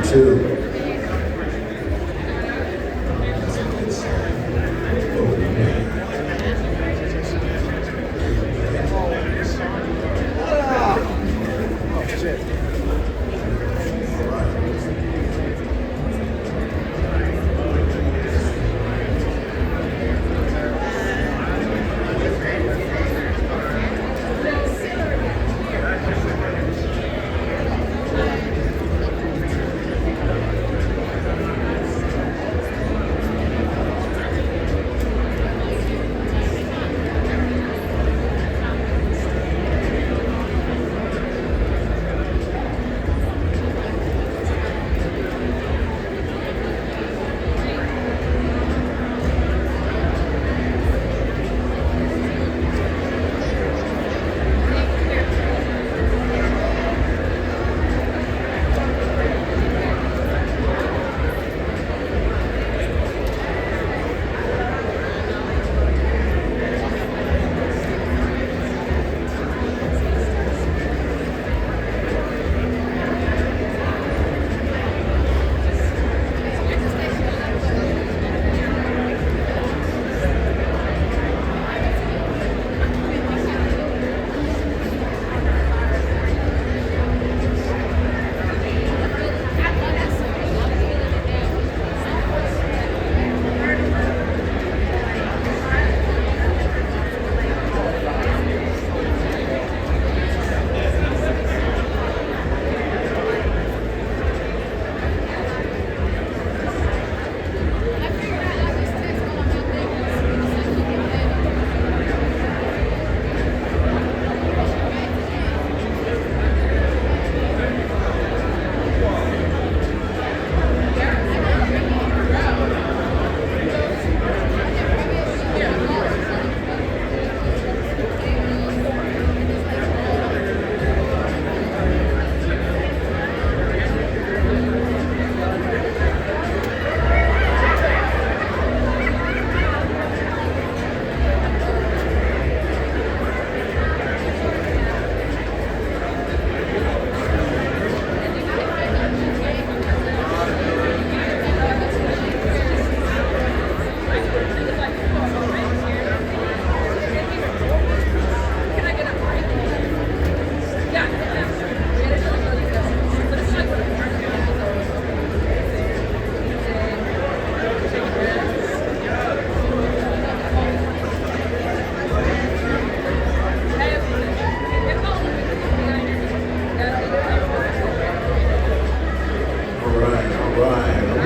song too.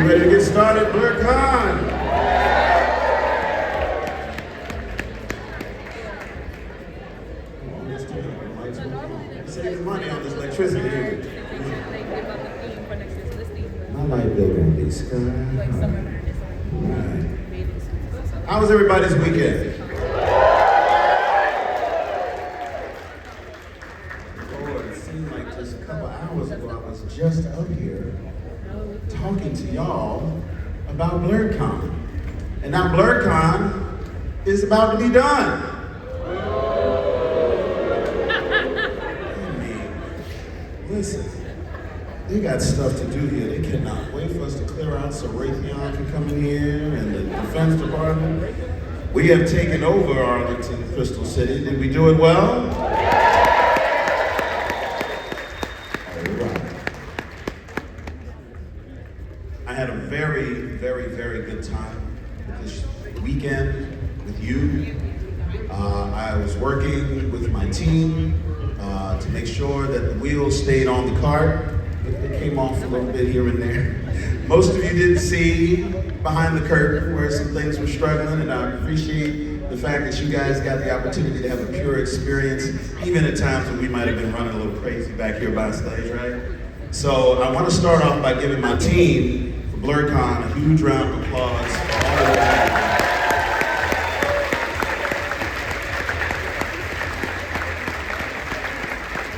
Ready to get started, Blerdcon? Saving money on this electricity here. My light bill gonna be sky high. How was everybody's weekend? Lord, it seemed like just a couple hours ago I was just up here talking to y'all about Blerdcon. And now Blerdcon is about to be done. I mean, listen, they got stuff to do here. They cannot wait for us to clear out so Raytheon can come in here and the Defense Department. We have taken over Arlington, Crystal City. Did we do it well? I had a very, very, very good time this weekend with you. I was working with my team to make sure that the wheels stayed on the cart. It came off a little bit here and there. Most of you didn't see behind the curtain where some things were struggling, and I appreciate the fact that you guys got the opportunity to have a pure experience, even at times when we might have been running a little crazy back here by stage, right? So I want to start off by giving my team Blerdcon a huge round of applause for all of that.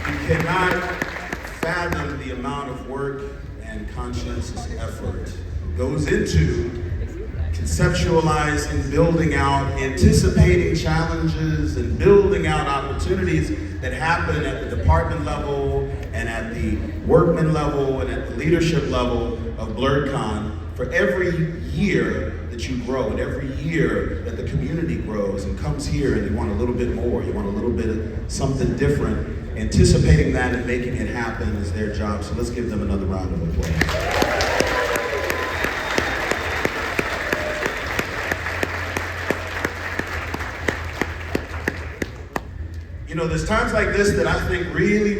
You cannot fathom the amount of work and conscientious effort goes into conceptualizing, building out, anticipating challenges, and building out opportunities that happen at the department level and at the workman level and at the leadership level of Blerdcon. For every year that you grow and every year that the community grows and comes here and you want a little bit more, you want a little bit of something different, anticipating that and making it happen is their job. So let's give them another round of applause. You know, there's times like this that I think really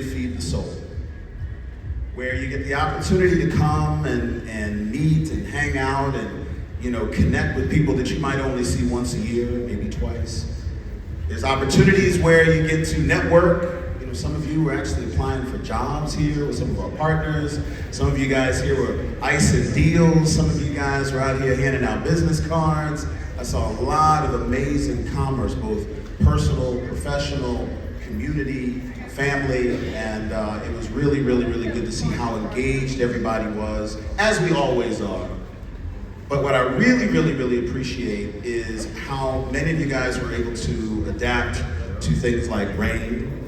feed the soul. Where you get the opportunity to come and meet and hang out and, you know, connect with people that you might only see once a year, maybe twice. There's opportunities where you get to network. You know, some of you were actually applying for jobs here with some of our partners. Some of you guys here were icing deals. Some of you guys were out here handing out business cards. I saw a lot of amazing commerce, both personal, professional, community, family, and it was really good to see how engaged everybody was, as we always are. But what I really appreciate is how many of you guys were able to adapt to things like rain,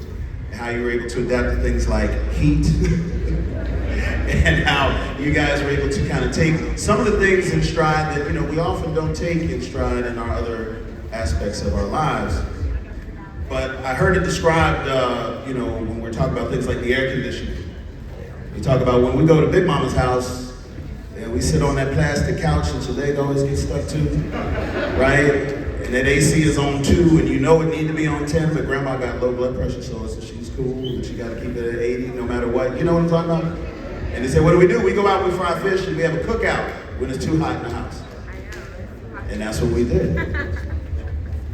how you were able to adapt to things like heat, and how you guys were able to kind of take some of the things in stride that, you know, we often don't take in stride in our other aspects of our lives. But I heard it described, you know, when we're talking about things like the air conditioning. We talk about when we go to Big Mama's house, and we sit on that plastic couch and your leg always gets stuck too, right? And that AC is on 2, and you know it need to be on 10, but Grandma got low blood pressure, so she's cool, but you gotta keep it at 80 no matter what. You know what I'm talking about? And they say, what do? We go out, we fry fish, and we have a cookout when it's too hot in the house. And that's what we did.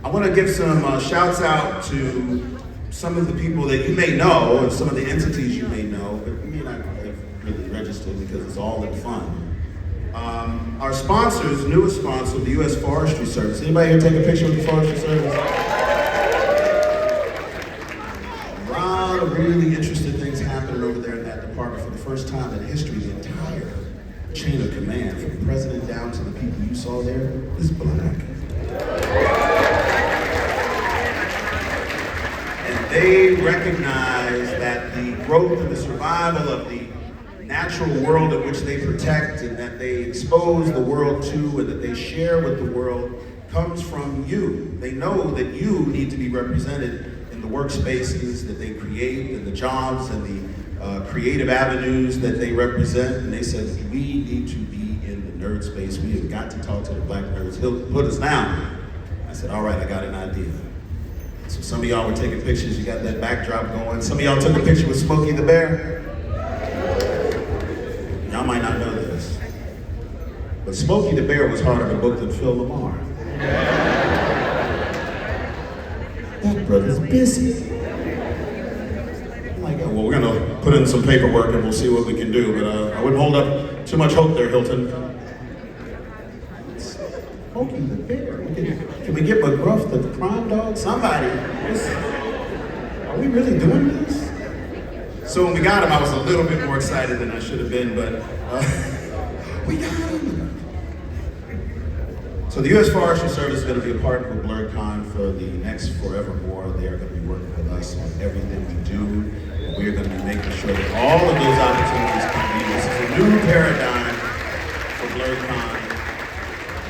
I want to give some shouts out to some of the people that you may know, and some of the entities you may know, but you may not have really registered because it's all in fun. Our sponsors, newest sponsor, the U.S. Forestry Service. Anybody here take a picture with the Forestry Service? A lot of really interesting things happening over there in that department. For the first time in history, the entire chain of command, from the president down to the people you saw there, is black. They recognize that the growth and the survival of the natural world in which they protect and that they expose the world to and that they share with the world comes from you. They know that you need to be represented in the workspaces that they create and the jobs and the creative avenues that they represent. And they said, we need to be in the nerd space. We have got to talk to the black nerds. He'll put us down. I said, all right, I got an idea. So some of y'all were taking pictures, you got that backdrop going. Some of y'all took a picture with Smokey the Bear. Y'all might not know this, but Smokey the Bear was harder to book than Phil Lamar. That brother's busy. I'm like, well, we're gonna put in some paperwork and we'll see what we can do, but I wouldn't hold up too much hope there, Hilton. Smokey the Bear. Can we get McGruff the crime dog? Somebody. Are we really doing this? So when we got him, I was a little bit more excited than I should have been, but we got him. So the U.S. Forestry Service is going to be a partner with Blerdcon for the next forevermore. They are going to be working with us on everything we do. We're going to be making sure that all of those opportunities can be. This is a new paradigm for Blerdcon.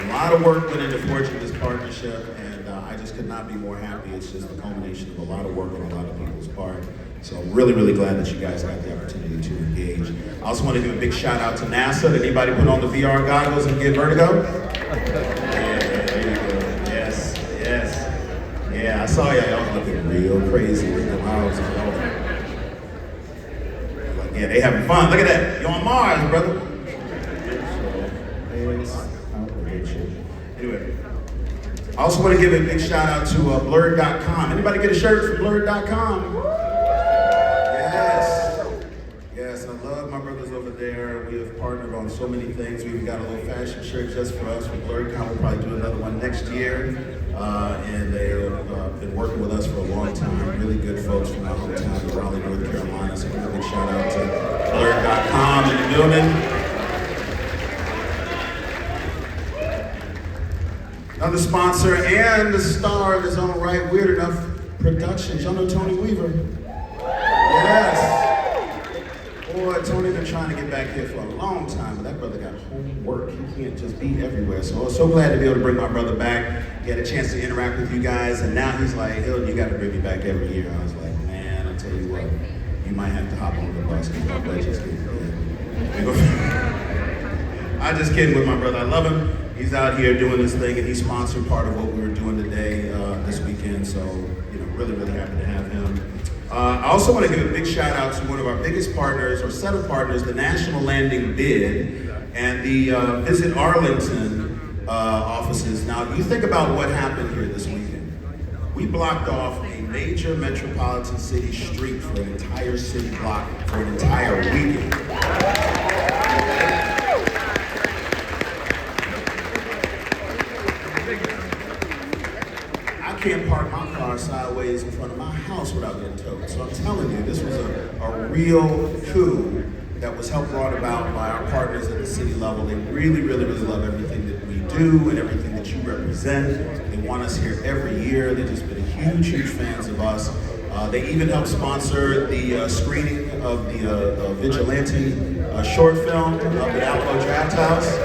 A lot of work went into forging this partnership, and I just could not be more happy. It's just the culmination of a lot of work on a lot of people's part. So I'm really glad that you guys got the opportunity to engage. I also want to give a big shout out to NASA. Did anybody put on the VR goggles and get vertigo? Yeah, there you go. Yes. Yeah, I saw y'all was looking real crazy with them arms and all. Like, yeah, they having fun. Look at that. You're on Mars, brother. Anyway, I also want to give a big shout out to Blerd.com. Anybody get a shirt from Blerd.com? Yes, I love my brothers over there. We have partnered on so many things. We've got a little fashion shirt just for us from Blerdcon. We'll probably do another one next year. And they have been working with us for a long time. Really good folks from my hometown of Raleigh, North Carolina. So give a big shout out to Blerd.com in the building. Another sponsor and the star in his own right, Weird Enough Productions. Y'all know Tony Weaver? Yes. Boy, Tony been trying to get back here for a long time, but that brother got homework. He can't just be everywhere. So I was so glad to be able to bring my brother back, get a chance to interact with you guys, and now he's like, Hilton, you got to bring me back every year. I was like, man, I tell you what, you might have to hop on the bus because my budget's getting good. I'm just kidding with my brother. I love him. He's out here doing this thing, and he sponsored part of what we were doing today, this weekend. So, really, really happy to have him. I also want to give a big shout out to one of our biggest partners, or set of partners, the National Landing Bid and the Visit Arlington offices. Now, you think about what happened here this weekend. We blocked off a major metropolitan city street for an entire city block for an entire weekend. I can't park my car sideways in front of my house without getting towed. So I'm telling you, this was a real coup that was helped brought about by our partners at the city level. They really, really, really love everything that we do and everything that you represent. They want us here every year. They've just been huge, huge fans of us. They even helped sponsor the screening of the Vigilante short film up at Alamo Draft House.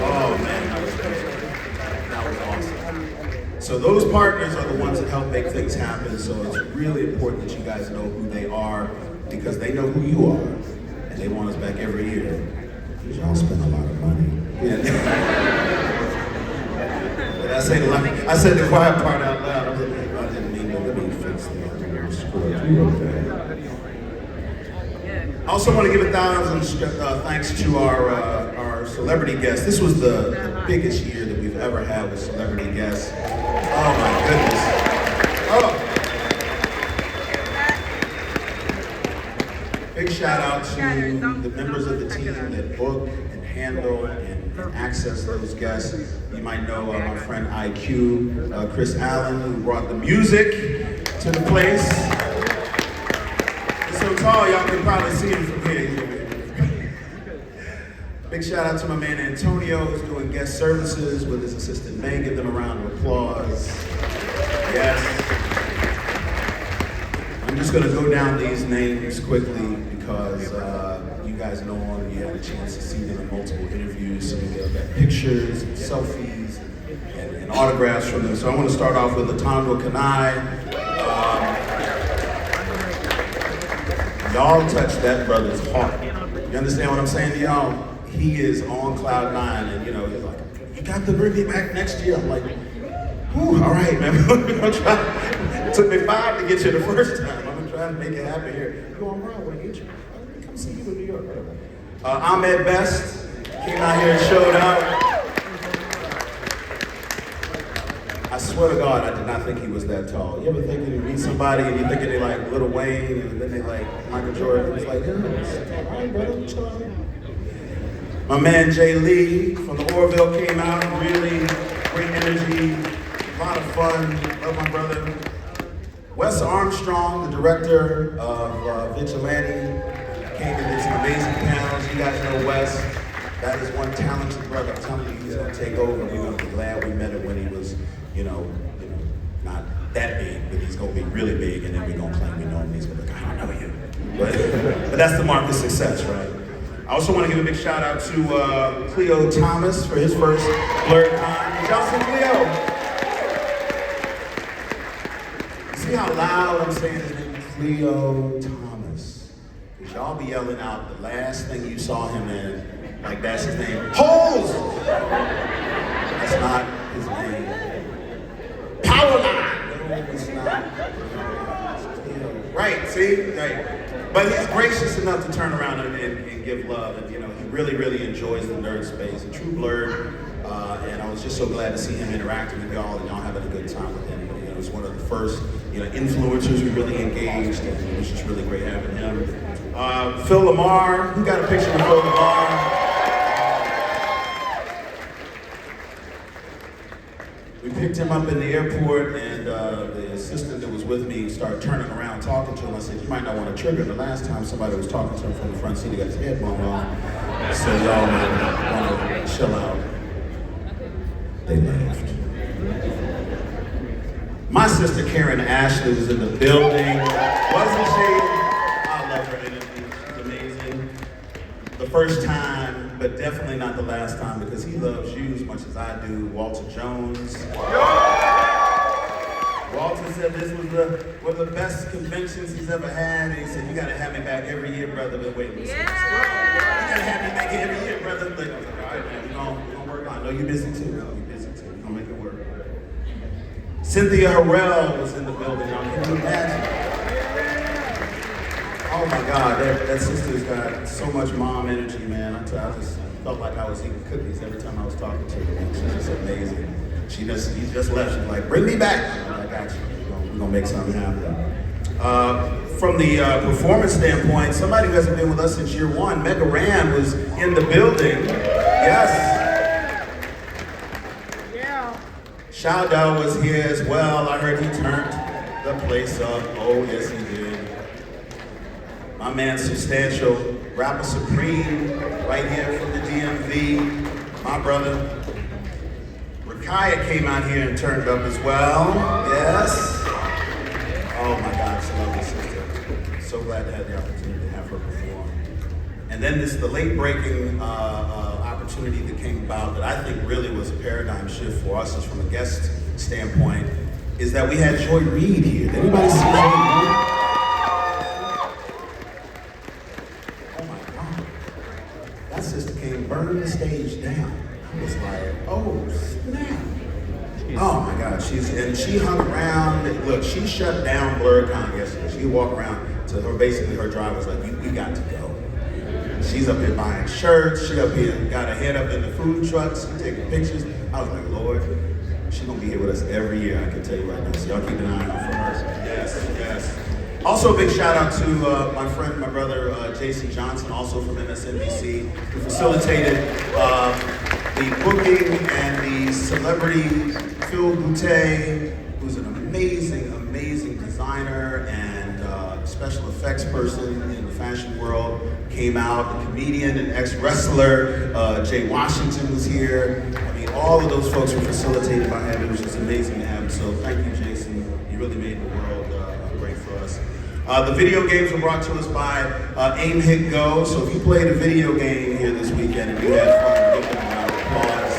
Oh man, that was great. That was awesome. So those partners are the ones that help make things happen. So it's really important that you guys know who they are, because they know who you are, and they want us back every year. Y'all spend a lot of money. But I said the quiet part out loud. I didn't mean to. Let me fix that. I also want to give 1,000 thanks to our celebrity guests. This was the biggest year that we've ever had with celebrity guests. Oh my goodness. Oh. Big shout out to the members of the team that book and handle and access those guests. You might know my friend IQ, Chris Allen, who brought the music to the place. He's so tall, y'all can probably see him from here. Big shout out to my man Antonio, who's doing guest services with his assistant May. Give them a round of applause. Yes. I'm just gonna go down these names quickly because you guys know them. You had a chance to see them in multiple interviews. Some of them got pictures and selfies and autographs from them. So I want to start off with Latango Kanai. Y'all touched that brother's heart. You understand what I'm saying to y'all? He is on cloud nine, and he's like, you got to bring me back next year. I'm like, whew, all right, man. We're gonna try. It took me 5 to get you the first time. I'm gonna try to make it happen here. Go on, Brown, when I get you. I'm gonna come see you in New York. Ahmed Best came out here and showed up. I swear to God, I did not think he was that tall. You ever think you meet somebody and you're thinking they like Lil Wayne and then they like Michael Jordan? It's like, all right, brother, chill out. My man Jay Lee from the Orville came out, really great energy, a lot of fun. Love my brother. Wes Armstrong, the director of Vigilante, came and did some amazing panels. You guys know Wes. That is one talented brother. I'm telling you, he's gonna take over. We're gonna be glad we met him when he was, not that big, but he's gonna be really big, and then we're gonna claim we know him. And he's gonna be like, I don't know you. But that's the mark of success, right? I also want to give a big shout out to Cleo Thomas for his first Blerdcon. Did y'all see Cleo? See how loud I'm saying his name? Cleo Thomas. Because y'all be yelling out the last thing you saw him in, like that's his name. Holes! That's not his name. Powerline! No, it's not. Right, see? Right. But he's gracious enough to turn around and give love, and he really, really enjoys the nerd space, a true blerd, and I was just so glad to see him interacting with y'all and y'all having a good time with him. It was one of the first influencers we really engaged, and it was just really great having him. Phil Lamar, who got a picture of Phil Lamar? We picked him up in the airport, and the assistant that was with me started turning around talking to him. I said, you might not want to trigger him. The last time somebody was talking to him from the front seat, he got his head blown off. So y'all might want to chill out. They laughed. sister Karen Ashley was in the building. Wasn't she? I love her energy. She's amazing. The first time, but definitely not the last time, because he loves you as much as I do. Walter Jones. Walter said this was one of the best conventions he's ever had. And he said, you gotta have me back every year, brother. But wait, listen. You gotta have me back every year, brother. Like, I was like, all right, man, we're gonna work on it. I know you're busy too. You're busy too. We're gonna make it work. Cynthia Harrell was in the building. Now, can you imagine? Oh my God, that sister's got so much mom energy, man. I just felt like I was eating cookies every time I was talking to her. She's just amazing. She just left. She's like, bring me back. I got you. We're gonna make something happen. From the performance standpoint, somebody who hasn't been with us since year one, Mega Ran was in the building. Yes. Yeah. Shoutout was here as well. I heard he turned the place up. Oh yes, he did. My man Substantial, Rapper Supreme, right here from the DMV. My brother. Kaya came out here and turned up as well. Yes. Oh my gosh, lovely sister. So glad to have the opportunity to have her perform. And then the late breaking opportunity that came about that I think really was a paradigm shift for us, is from a guest standpoint, is that we had Joy Reid here. Did anybody see Joy Reid? Oh my God. That sister came burning the stage down. I was like, oh snap. Oh my God, she hung around. Look, she shut down Blerdcon yesterday. She walked around to her, basically her driver was like, we got to go. She's up here buying shirts. She up here, got her head up in the food trucks, taking pictures. I was like, Lord, she's gonna be here with us every year, I can tell you right now. So y'all keep an eye out for her. Yes, yes. Also a big shout out to my friend, my brother, Jason Johnson, also from MSNBC, who facilitated the booking and the celebrity Phil Boutte, who's an amazing, amazing designer and special effects person in the fashion world, came out. The comedian and ex-wrestler Jay Washington was here. I mean, all of those folks were facilitated by him. It was just amazing to have him. So thank you, Jason. You really made the world great for us. The video games were brought to us by Aim Hit Go. So if you played a video game here this weekend and you had fun, give them a round of applause.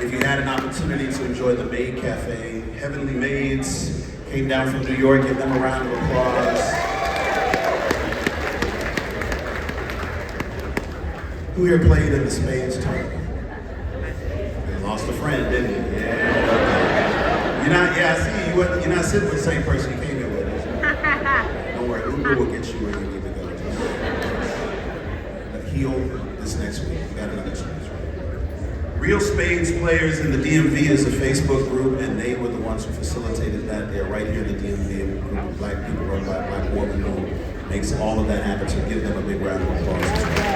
If you had an opportunity to enjoy the Maid Cafe, Heavenly Maids came down from New York, give them a round of applause. Who here played in the Spades tournament? You lost a friend, didn't you? Yeah. You're not, yeah, I see you. You're not sitting with the same person you came here with. Don't worry, Uber will get you where you need to go. But heal this next week. You got another chance. Real Spades Players in the DMV is a Facebook group, and they were the ones who facilitated that. They're right here in the DMV, a group of black people run by a black woman who makes all of that happen. So give them a big round of applause as well.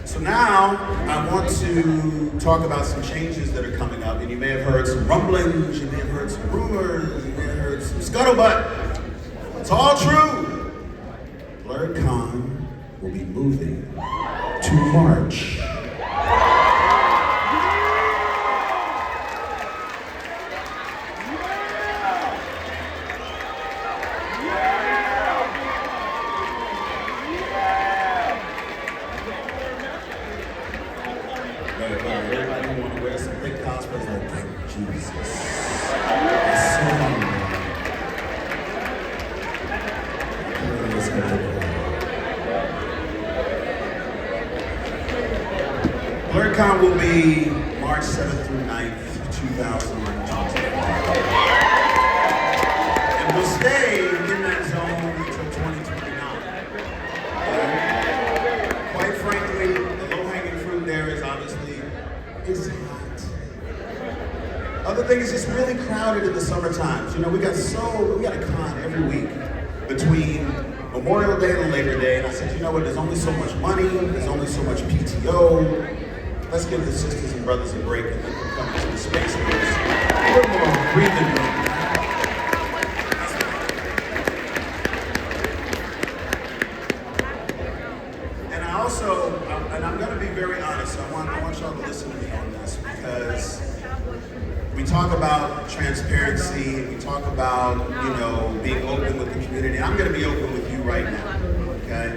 So now I want to talk about some changes that are coming up, and you may have heard some rumblings, you may have heard some rumors, you may have heard some scuttlebutt. It's all true. Blerdcon will be moving to March. Everybody want to wear some thick cosplays like, thank Jesus. It's so hungry. Blerdcon will be March 7th through 9th, 2025. And we'll stay in that zone until 2029. Quite frankly, the low-hanging fruit there is obviously, it's hot. Other thing is, it's really crowded in the summer times. You know, we got a con every week between Memorial Day and Labor Day, and I said, you know what, there's only so much money, there's only so much PTO. Let's give the sisters and brothers a break and let them come into the space with us. A little more breathing room. So, and I'm going to be very honest. I want y'all to listen to me on this because we talk about transparency. We talk about, being open with the community. And I'm going to be open with you right now, okay?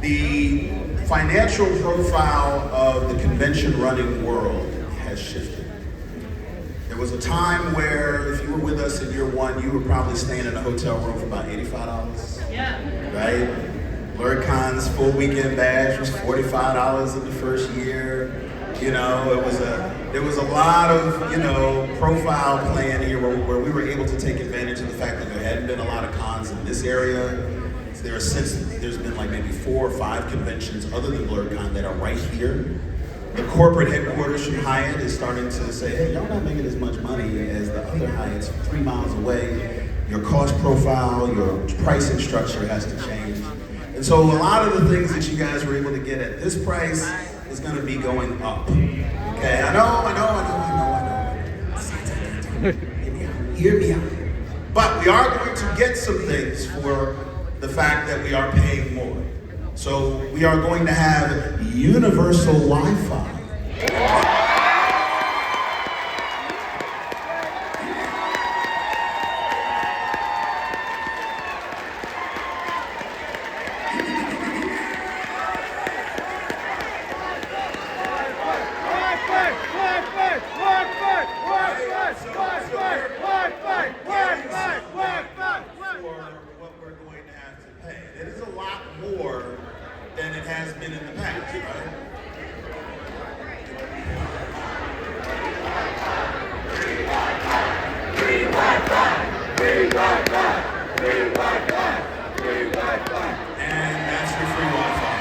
The financial profile of the convention running world has shifted. There was a time where if you were with us in year one, you were probably staying in a hotel room for about $85. Yeah. Right? Blerdcon's full weekend badge was $45 in the first year. There was a lot of, profile playing here where we were able to take advantage of the fact that there hadn't been a lot of cons in this area. There's been like maybe 4 or 5 conventions other than Blerdcon that are right here. The corporate headquarters from Hyatt is starting to say, hey, y'all not making as much money as the other Hyatts 3 miles away. Your cost profile, your pricing structure has to change. And so a lot of the things that you guys were able to get at this price is going to be going up. Okay, I know. Hear me out. But we are going to get some things for the fact that we are paying more. So we are going to have universal Wi-Fi. It is a lot more than it has been in the past, right? And that's your free Wi-Fi.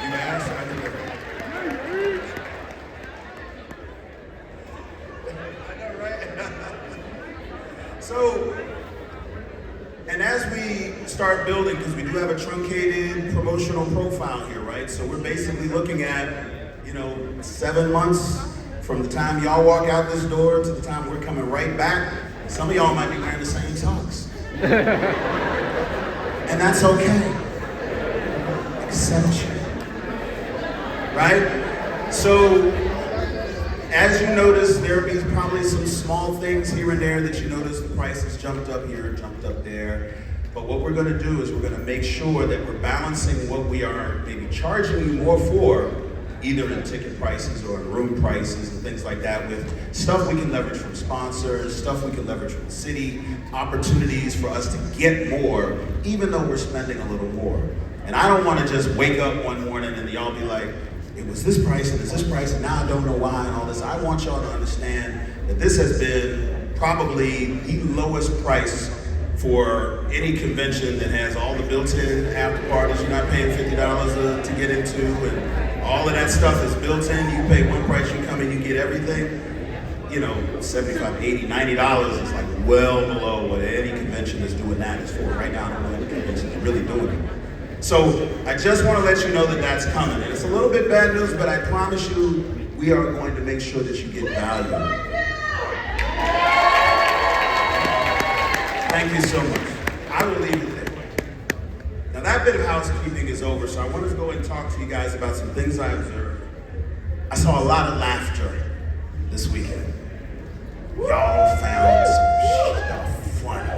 You asked, I delivered. I know, right? So, and as we start building, because we do have a truncated promotional profile here, right? So we're basically looking at, 7 months from the time y'all walk out this door to the time we're coming right back. Some of y'all might be wearing the same socks. And that's okay. Accept you. Right? So, as you notice, there will be probably some small things here and there that you notice the prices jumped up here, jumped up there. But what we're going to do is we're going to make sure that we're balancing what we are maybe charging you more for, either in ticket prices or in room prices and things like that, with stuff we can leverage from sponsors, stuff we can leverage from the city, opportunities for us to get more, even though we're spending a little more. And I don't want to just wake up one morning and y'all be like, it was this price and it's this price and now I don't know why and all this. I want y'all to understand that this has been probably the lowest price for any convention that has all the built-in after parties. You're not paying $50 to get into, and all of that stuff is built in. You pay one price, you come in, you get everything. $75, $80, $90 is like well below what any convention is doing that is for. Right now, I don't know any convention is really doing it. So I just want to let you know that that's coming. And it's a little bit bad news, but I promise you, we are going to make sure that you get value. Thank you so much. I will leave it there. Now that bit of housekeeping is over, so I want to go and talk to you guys about some things I observed. I saw a lot of laughter this weekend. Y'all found some stuff funny.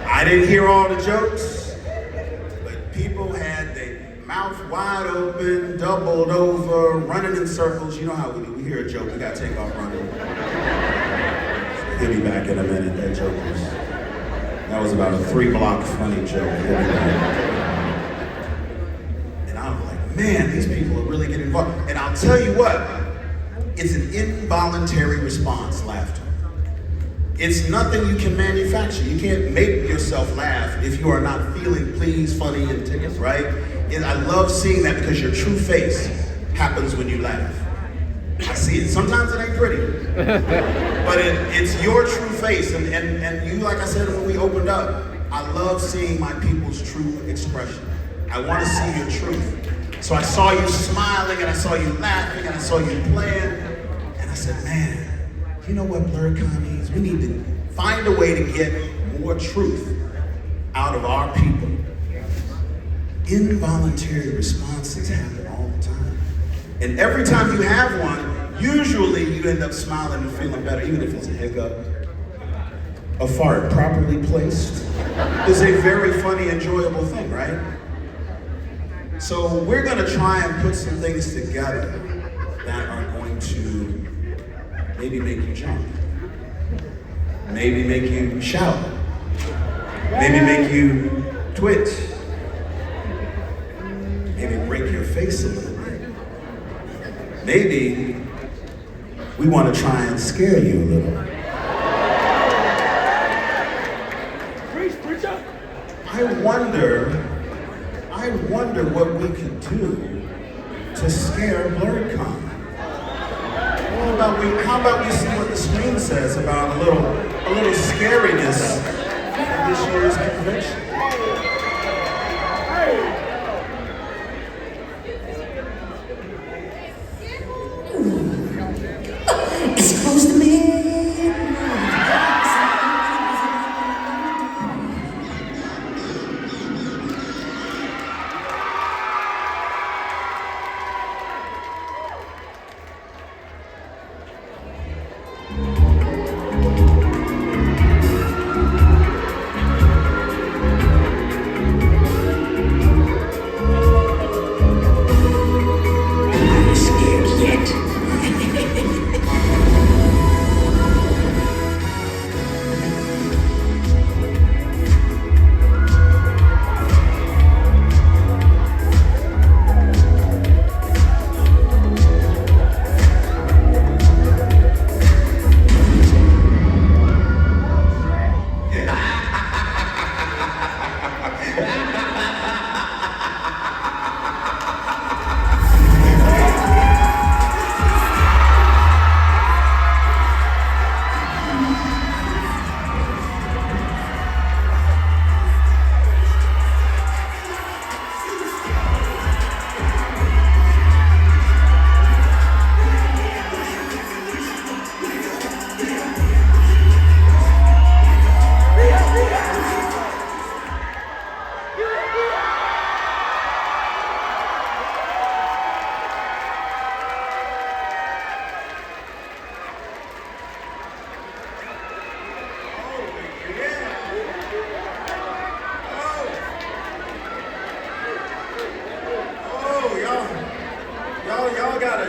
I didn't hear all the jokes, but people had their mouth wide open, doubled over, running in circles. You know how we do. We hear a joke, we gotta take off running. He'll be back in a minute. That was about a 3-block funny joke. And I was like, man, these people are really getting involved. And I'll tell you what, it's an involuntary response, laughter. It's nothing you can manufacture. You can't make yourself laugh if you are not feeling pleased, funny, and tickled, right? And I love seeing that because your true face happens when you laugh. I see it. Sometimes it ain't pretty, but it's your true face. And you, like I said when we opened up, I love seeing my people's true expression. I want to see your truth. So I saw you smiling, and I saw you laughing, and I saw you playing, and I said, man, you know what Blerdcon means? We need to find a way to get more truth out of our people. Involuntary responses happen all the time. And every time you have one, usually you end up smiling and feeling better, even if it's a hiccup. A fart properly placed is a very funny, enjoyable thing, right? So we're gonna try and put some things together that are going to maybe make you jump, maybe make you shout, maybe make you twitch, maybe break your face a little bit. Maybe we want to try and scare you a little. I wonder what we could do to scare Blerdcon. How about we see what the screen says about a little scariness for this year's convention? It's close to me.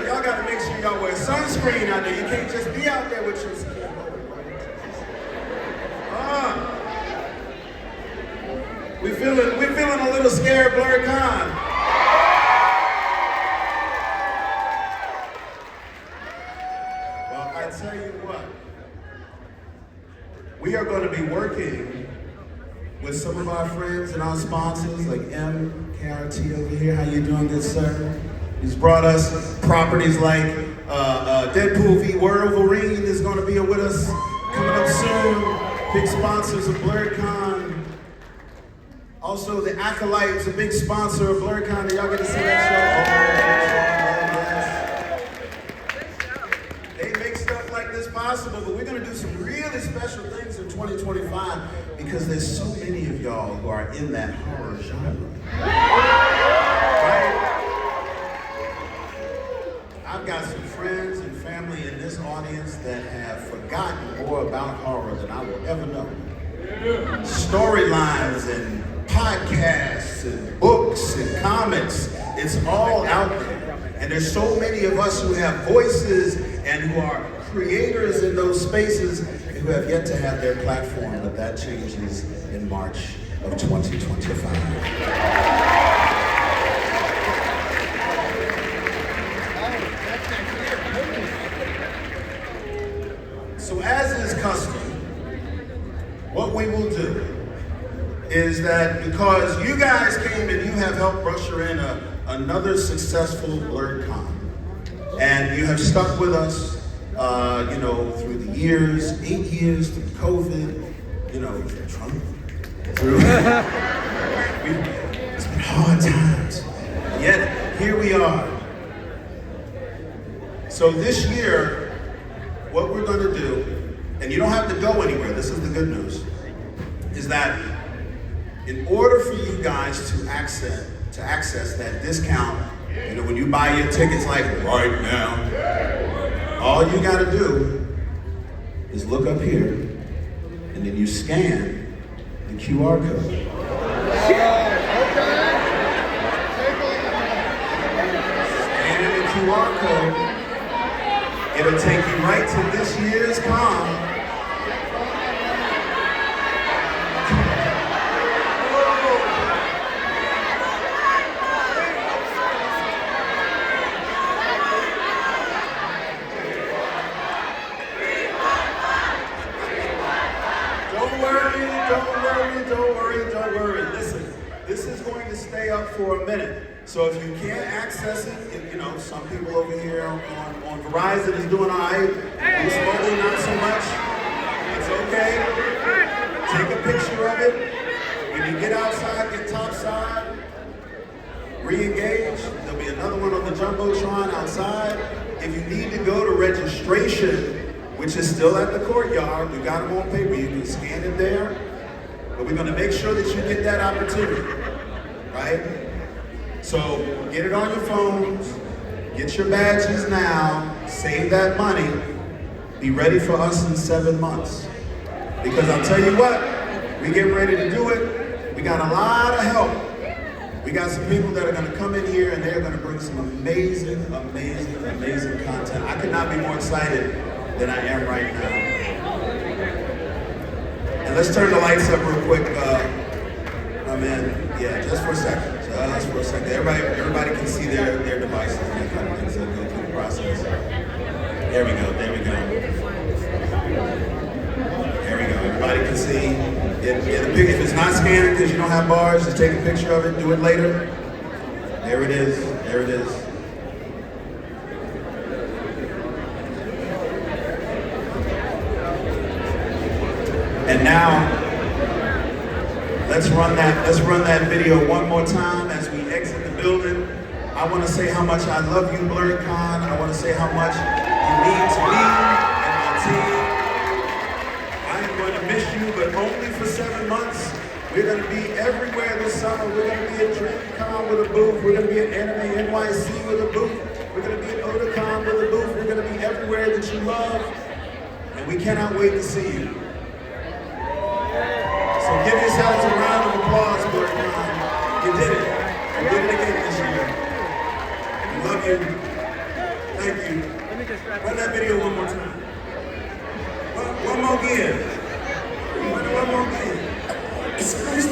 Y'all gotta make sure y'all wear sunscreen out there. You can't just be out there with your skin. We feeling a little scared, Blerdcon. Well, I tell you what, we are going to be working with some of our friends and our sponsors, like MKRT over here. How you doing, good sir? He's brought us properties like Deadpool v. Wolverine is going to be with us coming up soon. Big sponsors of Blerdcon. Also, the Acolytes, a big sponsor of Blerdcon. Y'all get to see that show? They make stuff like this possible, but we're going to do some really special things in 2025 because there's so many of y'all who are in that horror genre. Right? I've got some friends and family in this audience that have forgotten more about horror than I will ever know. Storylines and podcasts and books and comics, it's all out there. And there's so many of us who have voices and who are creators in those spaces who have yet to have their platform, but that changes in March of 2025. So as is custom, what we will do is that because you guys came and you have helped usher in another successful Blerdcon, and you have stuck with us, through the years, 8 years, through COVID, through Trump, it's been hard times, yet here we are. So this year, what we're going to do, and you don't have to go anywhere, this is the good news. is that in order for you guys to access that discount, you know, when you buy your tickets like right now, all you gotta do is look up here and then you scan the QR code. Scanning the QR code, it'll take you right to this year's con. Don't worry. Listen, this is going to stay up for a minute. So if you can't access it, you know, some people over here on Verizon is doing all right. Boost Mobile, not so much. It's okay. Take a picture of it. When you get outside, get topside, re-engage. There'll be another one on the Jumbotron outside. If you need to go to registration, which is still at the courtyard, we got them on paper, you can scan it there. But we're gonna make sure that you get that opportunity, right? So get it on your phones, get your badges now, save that money, be ready for us in 7 months. Because I'll tell you what, we getting ready to do it. We got a lot of help. We got some people that are gonna come in here and they're gonna bring some amazing content. I could not be more excited than I am right now. And let's turn the lights up real quick. Just for a second. Everybody can see their devices and that kind of thing, so go through the process. There we go. Everybody can see. If it's not scanning because you don't have bars, just take a picture of it, do it later. There it is. And now, let's run that video one more time as we exit the building. I want to say how much I love you, Blerdcon. I want to say how much you mean to me and my team. I am going to miss you, but only for 7 months. We're going to be everywhere this summer. We're going to be at DreamCon with a booth. We're going to be at Anime NYC with a booth. We're going to be at Otakon with a booth. We're going to be everywhere that you love. And we cannot wait to see you. So give yourselves a round of applause, Blerdcon. You did it. You did it again this year. We love you. Thank you. Run that video one more time. One more again. One more again. It's supposed